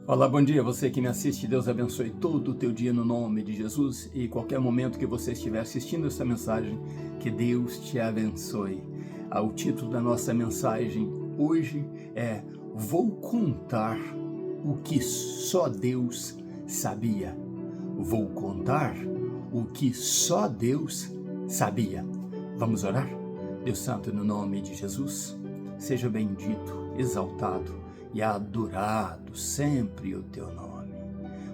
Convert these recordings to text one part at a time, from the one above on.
Olá, bom dia, você que me assiste, Deus abençoe todo o teu dia no nome de Jesus e qualquer momento que você estiver assistindo essa mensagem, que Deus te abençoe. O título da nossa mensagem hoje é Vou contar o que só Deus sabia. Vou contar o que só Deus sabia. Vamos orar? Deus Santo, no nome de Jesus, seja bendito, exaltado e adorado sempre o teu nome.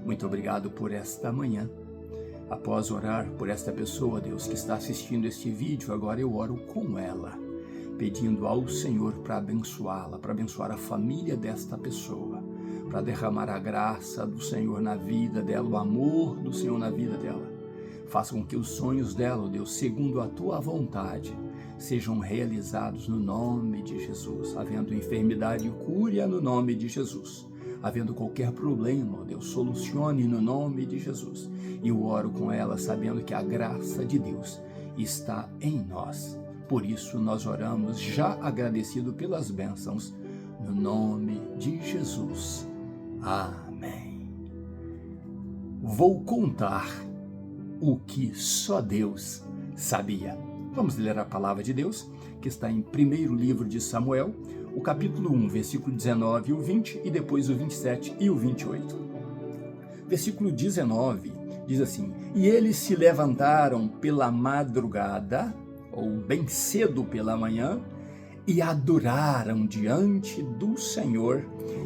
Muito obrigado por esta manhã. Após orar por esta pessoa, Deus, que está assistindo este vídeo, agora eu oro com ela, pedindo ao Senhor para abençoá-la, para abençoar a família desta pessoa, para derramar a graça do Senhor na vida dela, o amor do Senhor na vida dela. Faça com que os sonhos dela, Deus, segundo a tua vontade, sejam realizados no nome de Jesus. Havendo enfermidade, cure-a no nome de Jesus. Havendo qualquer problema, Deus, solucione no nome de Jesus. E eu oro com ela sabendo que a graça de Deus está em nós. Por isso nós oramos já agradecido pelas bênçãos no nome de Jesus. Amém. Vou contar o que só Deus sabia. Vamos ler a palavra de Deus, que está em primeiro livro de Samuel, o capítulo 1, versículo 19 e o 20, e depois o 27 e o 28. Versículo 19 diz assim: E eles se levantaram pela madrugada, ou bem cedo pela manhã, e adoraram diante do Senhor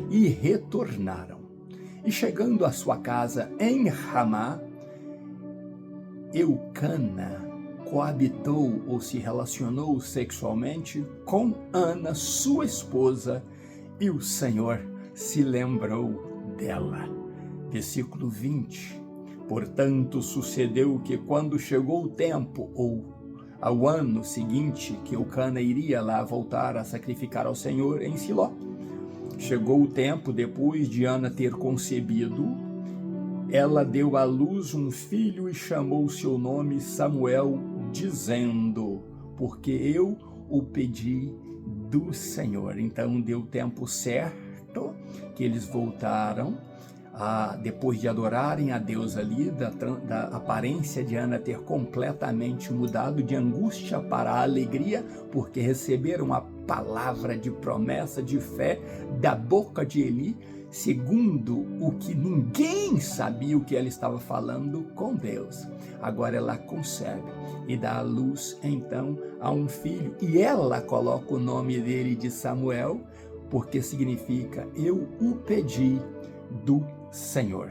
e retornaram. E chegando à sua casa em Ramá, Eucana coabitou ou se relacionou sexualmente com Ana, sua esposa, e o Senhor se lembrou dela. Versículo 20. Portanto, sucedeu que quando chegou o tempo, ou ao ano seguinte, que Eucana iria lá voltar a sacrificar ao Senhor em Siló, chegou o tempo, depois de Ana ter concebido, ela deu à luz um filho e chamou seu nome Samuel, dizendo, porque eu o pedi do Senhor. Então deu tempo certo que eles voltaram, depois de adorarem a Deus ali, da aparência de Ana ter completamente mudado de angústia para a alegria, porque receberam a palavra de promessa, de fé da boca de Eli, segundo o que ninguém sabia o que ela estava falando com Deus. Agora ela concebe e dá à luz então a um filho, e ela coloca o nome dele de Samuel, porque significa eu o pedi do Senhor.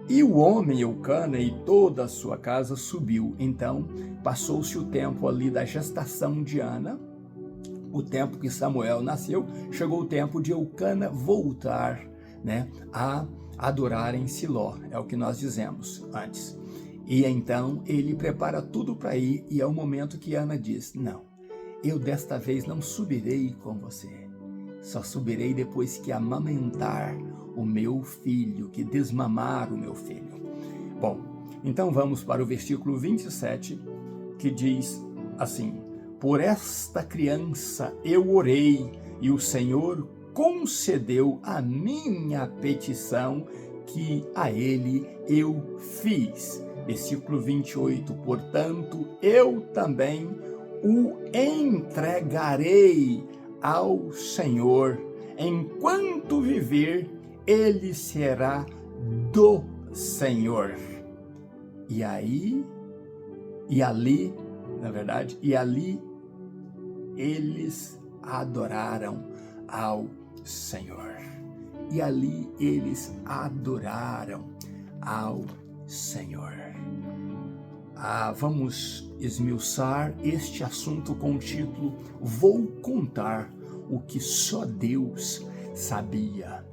E o homem Eucana e toda a sua casa subiu. Então passou-se o tempo ali da gestação de Ana, o tempo que Samuel nasceu, chegou o tempo de Eucana voltar, a adorar em Siló, é o que nós dizemos antes. E então ele prepara tudo para ir, e é o momento que Ana diz, não, eu desta vez não subirei com você, só subirei depois que amamentar o meu filho, que desmamar o meu filho. Bom, então vamos para o versículo 27, que diz assim: Por esta criança eu orei, e o Senhor concedeu a minha petição que a ele eu fiz. Versículo 28, portanto, eu também o entregarei ao Senhor. Enquanto viver, ele será do Senhor. E ali eles adoraram ao Senhor. E ali eles adoraram ao Senhor. Vamos esmiuçar este assunto com o título Vou contar o que só Deus sabia.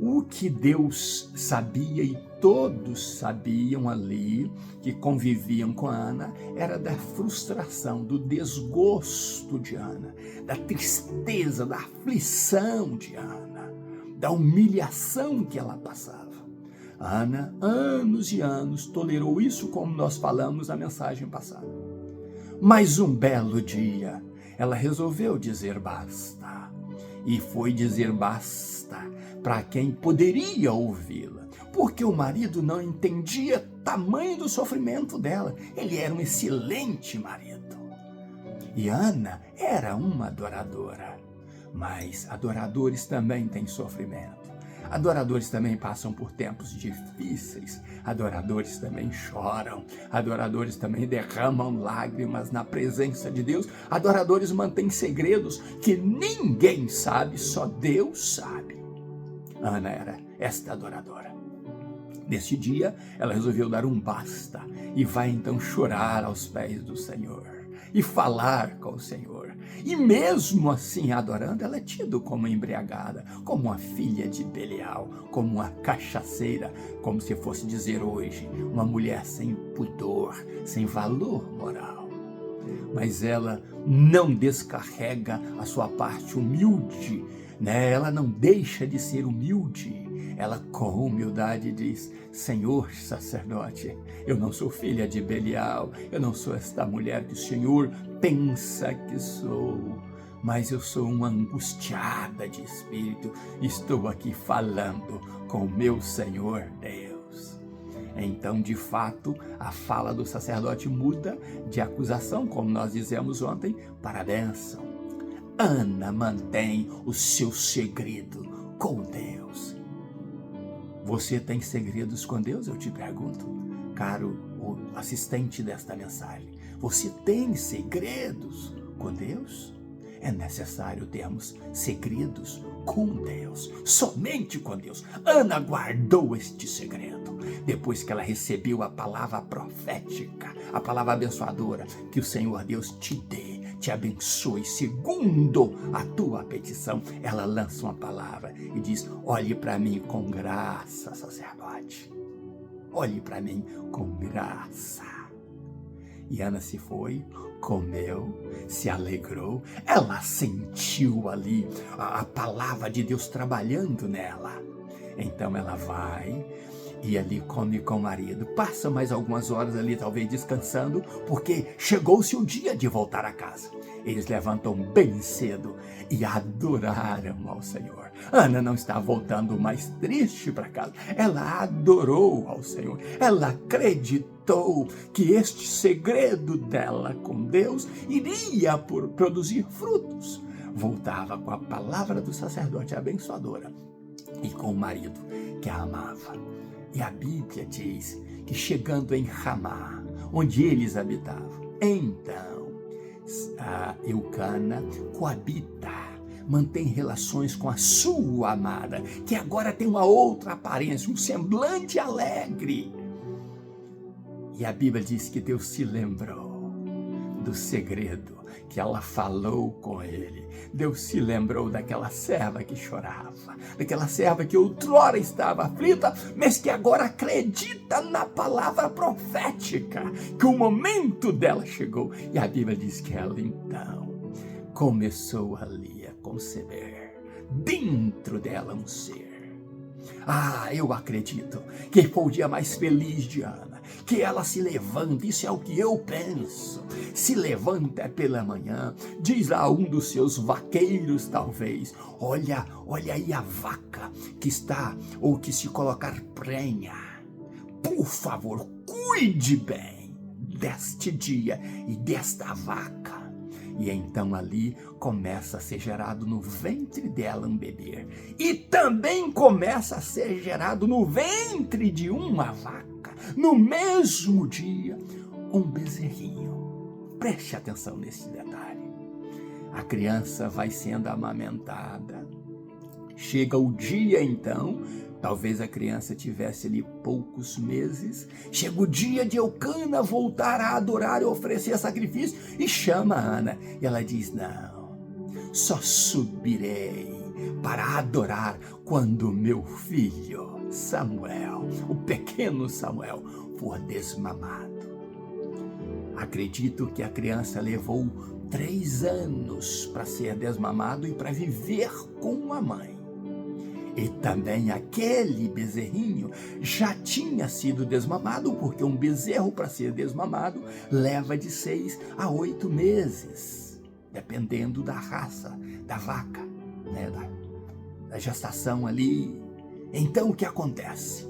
O que Deus sabia e todos sabiam ali, que conviviam com Ana, era da frustração, do desgosto de Ana, da tristeza, da aflição de Ana, da humilhação que ela passava. Ana, anos e anos, tolerou isso, como nós falamos na mensagem passada. Mas um belo dia, ela resolveu dizer basta. E foi dizer basta para quem poderia ouvi-la, porque o marido não entendia tamanho do sofrimento dela. Ele era um excelente marido. E Ana era uma adoradora, mas adoradores também têm sofrimento. Adoradores também passam por tempos difíceis, adoradores também choram, adoradores também derramam lágrimas na presença de Deus, adoradores mantêm segredos que ninguém sabe, só Deus sabe. Ana era esta adoradora. Neste dia, ela resolveu dar um basta e vai então chorar aos pés do Senhor e falar com o Senhor. E mesmo assim, adorando, ela é tida como embriagada, como uma filha de Belial, como uma cachaceira, como se fosse dizer hoje, uma mulher sem pudor, sem valor moral. Mas ela não descarrega a sua parte humilde, né? Ela não deixa de ser humilde. Ela com humildade diz: Senhor sacerdote, eu não sou filha de Belial, eu não sou esta mulher que o Senhor pensa que sou, mas eu sou uma angustiada de espírito, estou aqui falando com o meu Senhor Deus. Então, de fato, a fala do sacerdote muda de acusação, como nós dizemos ontem, para a bênção. Ana mantém o seu segredo com Deus. Você tem segredos com Deus? Eu te pergunto, caro assistente desta mensagem. Você tem segredos com Deus? É necessário termos segredos com Deus, somente com Deus. Ana guardou este segredo depois que ela recebeu a palavra profética, a palavra abençoadora, que o Senhor Deus te dê, te abençoe segundo a tua petição. Ela lança uma palavra e diz: olhe para mim com graça, sacerdote. Olhe para mim com graça. E Ana se foi, comeu, se alegrou, ela sentiu ali a palavra de Deus trabalhando nela. Então ela vai e ali come com o marido, passa mais algumas horas ali talvez descansando, porque chegou-se o dia de voltar a casa. Eles levantam bem cedo e adoraram ao Senhor. Ana não está voltando mais triste para casa, ela adorou ao Senhor, ela acreditou que este segredo dela com Deus iria produzir frutos. Voltava com a palavra do sacerdote abençoadora e com o marido que a amava. E a Bíblia diz que chegando em Ramá, onde eles habitavam, então Eucana coabita, mantém relações com a sua amada, que agora tem uma outra aparência, um semblante alegre. E a Bíblia diz que Deus se lembrou do segredo que ela falou com ele. Deus se lembrou daquela serva que chorava, daquela serva que outrora estava aflita, mas que agora acredita na palavra profética, que o momento dela chegou. E a Bíblia diz que ela então começou ali a conceber dentro dela um ser. Eu acredito que foi o dia mais feliz de Ana, que ela se levanta, isso é o que eu penso, se levanta pela manhã, diz a um dos seus vaqueiros talvez: olha aí a vaca que está, ou que se colocar prenha, por favor, cuide bem deste dia e desta vaca. E então ali começa a ser gerado no ventre dela um bebê. E também começa a ser gerado no ventre de uma vaca, no mesmo dia, um bezerrinho. Preste atenção nesse detalhe. A criança vai sendo amamentada. Chega o dia então, talvez a criança tivesse ali poucos meses, chega o dia de Eucana voltar a adorar e oferecer sacrifício, e chama Ana. E ela diz: não, só subirei para adorar quando meu filho Samuel, o pequeno Samuel, for desmamado. Acredito que a criança levou 3 anos para ser desmamado e para viver com a mãe. E também aquele bezerrinho já tinha sido desmamado, porque um bezerro para ser desmamado leva de 6 a 8 meses, dependendo da raça da vaca, né? a gestação ali. Então o que acontece?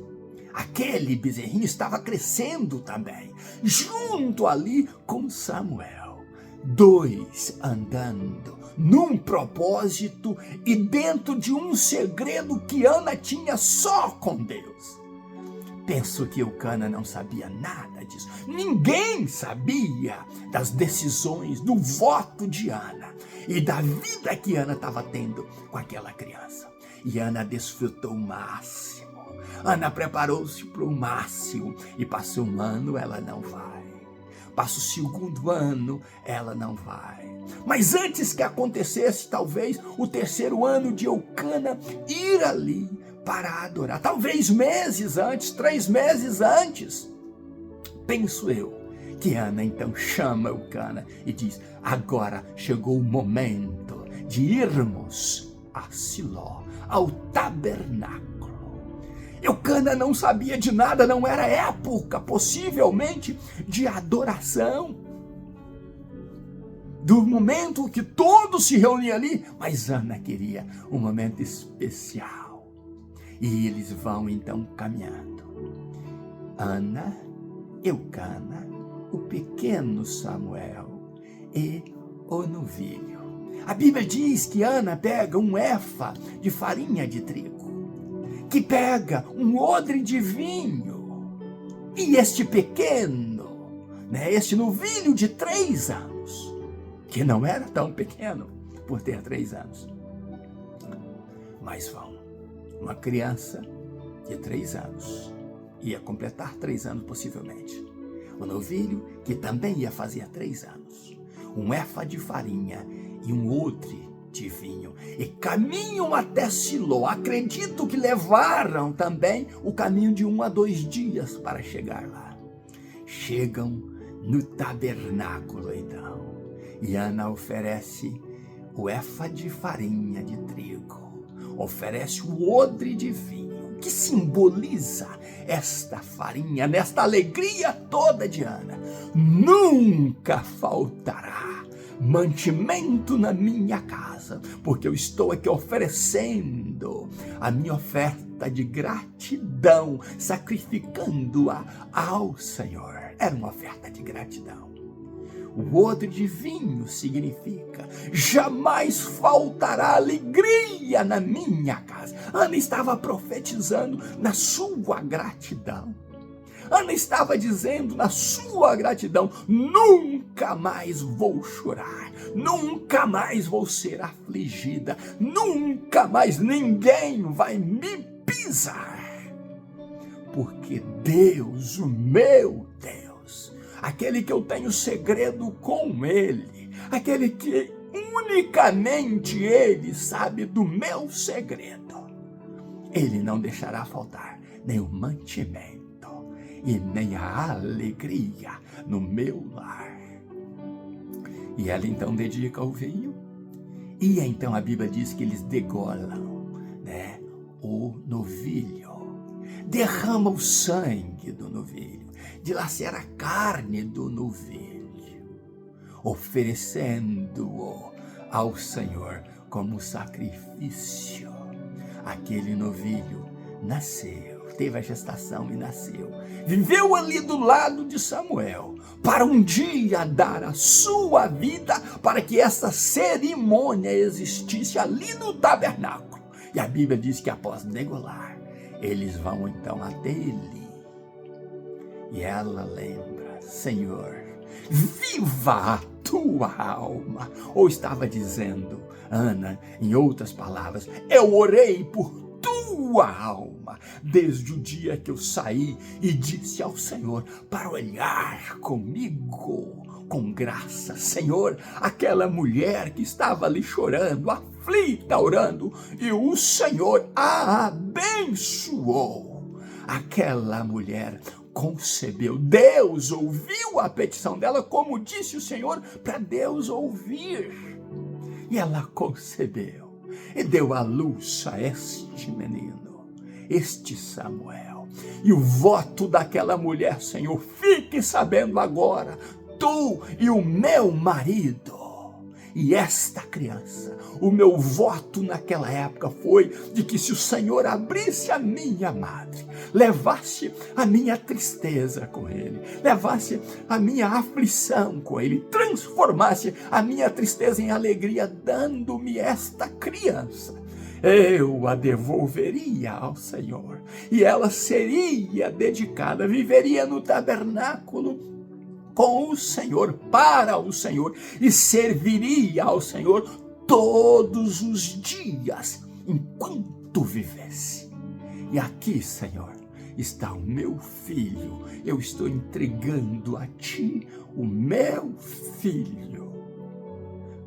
Aquele bezerrinho estava crescendo também, junto ali com Samuel. Dois andando num propósito e dentro de um segredo que Ana tinha só com Deus. Penso que Eucana não sabia nada disso. Ninguém sabia das decisões, do voto de Ana e da vida que Ana estava tendo com aquela criança. E Ana desfrutou o máximo. Ana preparou-se para o máximo. E passa um ano, ela não vai. Passa o segundo ano, ela não vai. Mas antes que acontecesse, talvez, o terceiro ano de Eucana ir ali para adorar. Talvez meses antes, 3 meses antes. Penso eu que Ana então chama Eucana e diz: agora chegou o momento de irmos a Siló, ao tabernáculo. Eucana não sabia de nada, não era época, possivelmente, de adoração. Do momento que todos se reuniam ali, mas Ana queria um momento especial. E eles vão então caminhando. Ana, Eucana, o pequeno Samuel e o novilho. A Bíblia diz que Ana pega um efa de farinha de trigo, que pega um odre de vinho, e este pequeno, este novilho de 3 anos, que não era tão pequeno por ter 3 anos, mas vão, uma criança de 3 anos, ia completar 3 anos possivelmente, o novilho que também ia fazer 3 anos, um efa de farinha e um odre de vinho, e caminham até Siló. Acredito que levaram também o caminho de 1 a 2 dias para chegar lá. Chegam no tabernáculo então, e Ana oferece o efa de farinha de trigo, oferece o odre de vinho, que simboliza esta farinha, nesta alegria toda de Ana. Nunca faltará mantimento na minha casa, porque eu estou aqui oferecendo a minha oferta de gratidão, sacrificando-a ao Senhor. Era uma oferta de gratidão. O odre de vinho significa: jamais faltará alegria na minha casa. Ana estava profetizando na sua gratidão. Ana estava dizendo na sua gratidão: nunca mais vou chorar, nunca mais vou ser afligida, nunca mais ninguém vai me pisar. Porque Deus, o meu Deus, aquele que eu tenho segredo com Ele, aquele que unicamente Ele sabe do meu segredo, Ele não deixará faltar nem o mantimento e nem a alegria no meu lar. E ela então dedica o vinho, e então a Bíblia diz que eles degolam, o novilho, derrama o sangue do novilho, dilacera a carne do novilho, oferecendo-o ao Senhor como sacrifício. Aquele novilho nasceu, teve a gestação e nasceu. Viveu ali do lado de Samuel, para um dia dar a sua vida para que essa cerimônia existisse ali no tabernáculo. E a Bíblia diz que após degolar, eles vão então até Eli. E ela lembra: Senhor, viva a tua alma. Ou estava dizendo, Ana, em outras palavras, eu orei por tua alma, desde o dia que eu saí e disse ao Senhor para olhar comigo com graça. Senhor, aquela mulher que estava ali chorando, aflita, orando, e o Senhor a abençoou. Aquela mulher concebeu, Deus ouviu a petição dela, como disse o Senhor para Deus ouvir, e ela concebeu e deu à luz a este menino, este Samuel. E o voto daquela mulher: Senhor, fique sabendo agora, tu e o meu marido, E esta criança, o meu voto naquela época foi de que se o Senhor abrisse a minha madre, levasse a minha tristeza com ele, levasse a minha aflição com ele, transformasse a minha tristeza em alegria, dando-me esta criança, eu a devolveria ao Senhor, e ela seria dedicada, viveria no tabernáculo com o Senhor, para o Senhor, e serviria ao Senhor todos os dias, enquanto vivesse. E aqui, Senhor, está o meu filho, eu estou entregando a Ti o meu filho,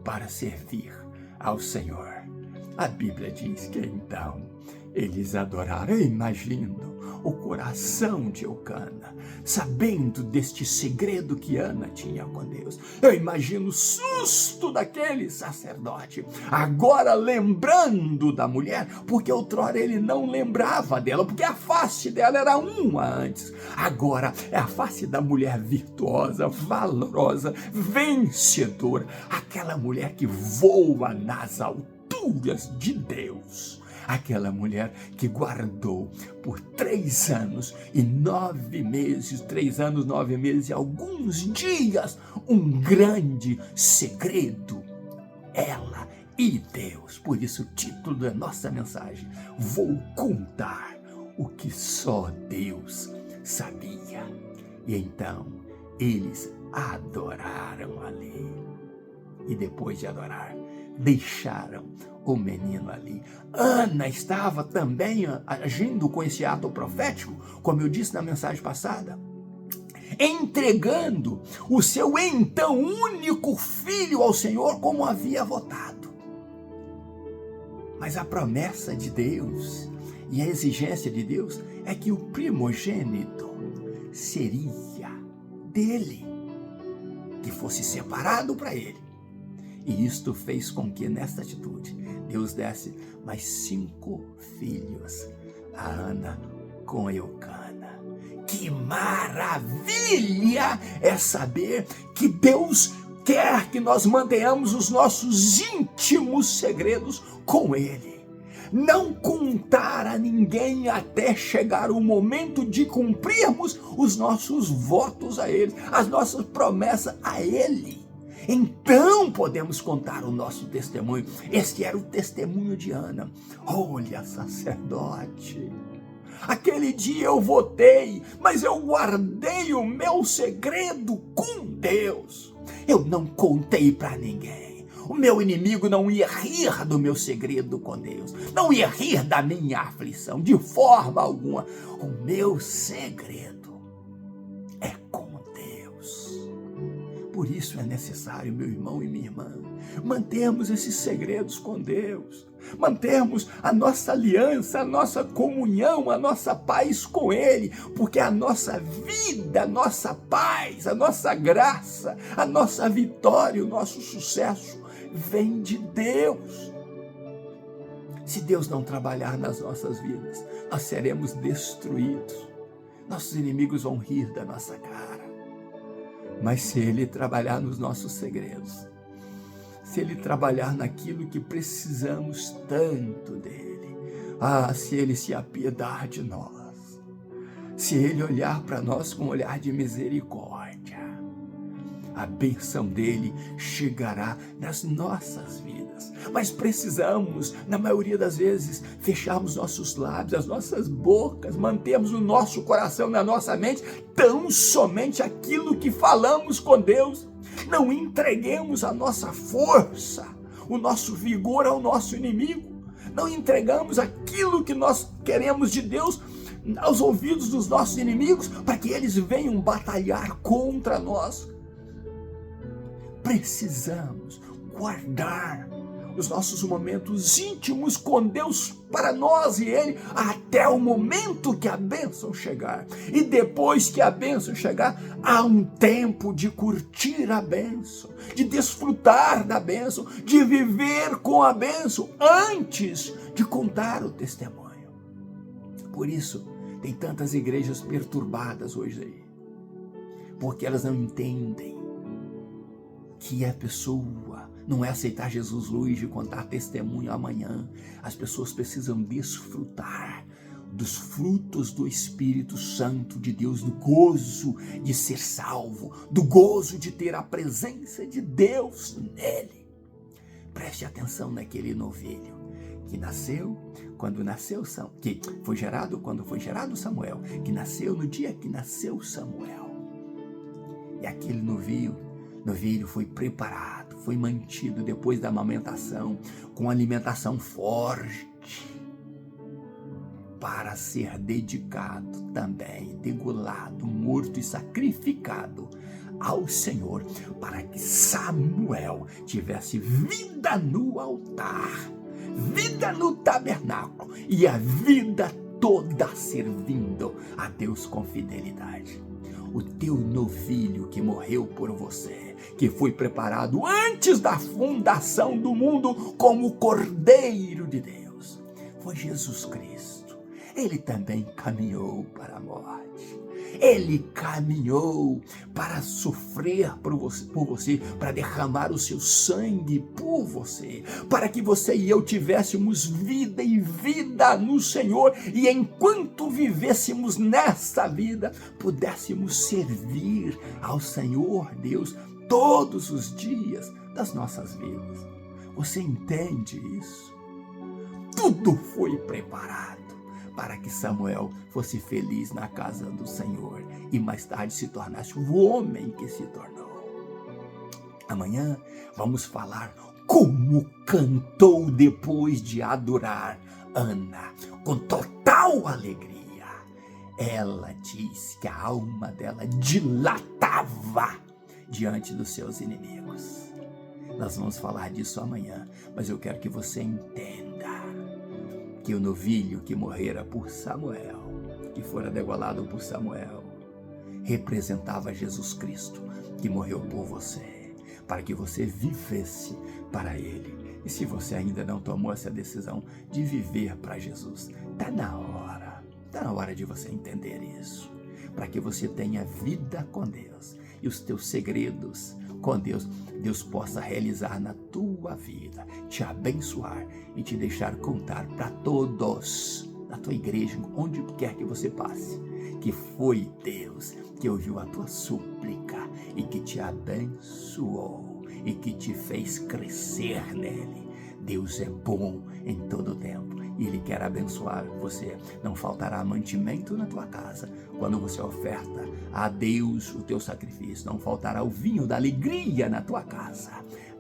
para servir ao Senhor. A Bíblia diz que então eles adoraram. Eu imagino o coração de Eucana, sabendo deste segredo que Ana tinha com Deus. Eu imagino o susto daquele sacerdote, agora lembrando da mulher, porque outrora ele não lembrava dela, porque a face dela era uma antes. Agora é a face da mulher virtuosa, valorosa, vencedora, aquela mulher que voa nas alturas de Deus. Aquela mulher que guardou por 3 anos e 9 meses, 3 anos, 9 meses e alguns dias, um grande segredo. Ela e Deus. Por isso o título da nossa mensagem: vou contar o que só Deus sabia. E então eles adoraram ali. E depois de adorar, deixaram o menino ali. Ana estava também agindo com esse ato profético, como eu disse na mensagem passada, entregando o seu então único filho ao Senhor, como havia votado. Mas a promessa de Deus e a exigência de Deus é que o primogênito seria dele, que fosse separado para ele. E isto fez com que, nesta atitude, Deus desse mais 5 filhos a Ana com Eucana. Que maravilha é saber que Deus quer que nós mantenhamos os nossos íntimos segredos com Ele. Não contar a ninguém até chegar o momento de cumprirmos os nossos votos a Ele, as nossas promessas a Ele. Então podemos contar o nosso testemunho. Este era o testemunho de Ana. Olha, sacerdote, aquele dia eu votei, mas eu guardei o meu segredo com Deus. Eu não contei para ninguém. O meu inimigo não ia rir do meu segredo com Deus, não ia rir da minha aflição, de forma alguma. O meu segredo é com Deus. Por isso é necessário, meu irmão e minha irmã, mantermos esses segredos com Deus, mantermos a nossa aliança, a nossa comunhão, a nossa paz com Ele, porque a nossa vida, a nossa paz, a nossa graça, a nossa vitória, o nosso sucesso vem de Deus. Se Deus não trabalhar nas nossas vidas, nós seremos destruídos. Nossos inimigos vão rir da nossa cara. Mas se Ele trabalhar nos nossos segredos, se Ele trabalhar naquilo que precisamos tanto dEle, se Ele se apiedar de nós, se Ele olhar para nós com um olhar de misericórdia, a bênção dEle chegará nas nossas vidas. Mas precisamos, na maioria das vezes, fecharmos nossos lábios, as nossas bocas, mantermos o nosso coração, na nossa mente, tão somente aquilo que falamos com Deus. Não entreguemos a nossa força, o nosso vigor ao nosso inimigo. Não entregamos aquilo que nós queremos de Deus aos ouvidos dos nossos inimigos, para que eles venham batalhar contra nós. Precisamos guardar os nossos momentos íntimos com Deus para nós e Ele até o momento que a bênção chegar. E depois que a bênção chegar, há um tempo de curtir a bênção, de desfrutar da bênção, de viver com a bênção antes de contar o testemunho. Por isso, tem tantas igrejas perturbadas hoje aí, porque elas não entendem que a pessoa Não é aceitar Jesus hoje e contar testemunho amanhã. As pessoas precisam desfrutar dos frutos do Espírito Santo de Deus, do gozo de ser salvo, do gozo de ter a presença de Deus nele. Preste atenção naquele novilho que nasceu quando foi gerado Samuel, que nasceu no dia que nasceu Samuel. E aquele novilho foi preparado, foi mantido depois da amamentação, com alimentação forte, para ser dedicado também, degolado, morto e sacrificado ao Senhor, para que Samuel tivesse vida no altar, vida no tabernáculo e a vida toda servindo a Deus com fidelidade. O teu novilho que morreu por você, que foi preparado antes da fundação do mundo como Cordeiro de Deus, foi Jesus Cristo. Ele também caminhou para a morte. Ele caminhou para sofrer por você, para derramar o seu sangue por você, para que você e eu tivéssemos vida e vida no Senhor, e enquanto vivêssemos nessa vida, pudéssemos servir ao Senhor Deus todos os dias das nossas vidas. Você entende isso? Tudo foi preparado para que Samuel fosse feliz na casa do Senhor e mais tarde se tornasse o homem que se tornou. Amanhã vamos falar como cantou depois de adorar Ana com total alegria. Ela diz que a alma dela dilatava diante dos seus inimigos. Nós vamos falar disso amanhã, mas eu quero que você entenda que o novilho que morrera por Samuel, que fora degolado por Samuel, representava Jesus Cristo, que morreu por você, para que você vivesse para Ele. E se você ainda não tomou essa decisão de viver para Jesus, está na hora de você entender isso, para que você tenha vida com Deus e os teus segredos com Deus possa realizar na tua vida, te abençoar e te deixar contar para todos, na tua igreja, onde quer que você passe, que foi Deus que ouviu a tua súplica e que te abençoou e que te fez crescer nele. Deus é bom em todo o tempo e Ele quer abençoar você. Não faltará mantimento na tua casa quando você oferta a Deus o teu sacrifício. Não faltará o vinho da alegria na tua casa.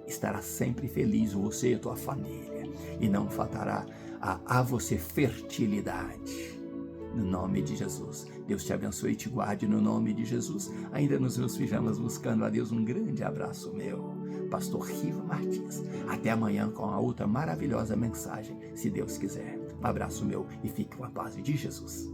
Estará sempre feliz você e a tua família. E não faltará a você fertilidade. No nome de Jesus. Deus te abençoe e te guarde no nome de Jesus. Ainda nos meus pijamas buscando a Deus, um grande abraço meu, Pastor Riva Martins. Até amanhã com a outra maravilhosa mensagem, se Deus quiser. Um abraço meu e fique com a paz de Jesus.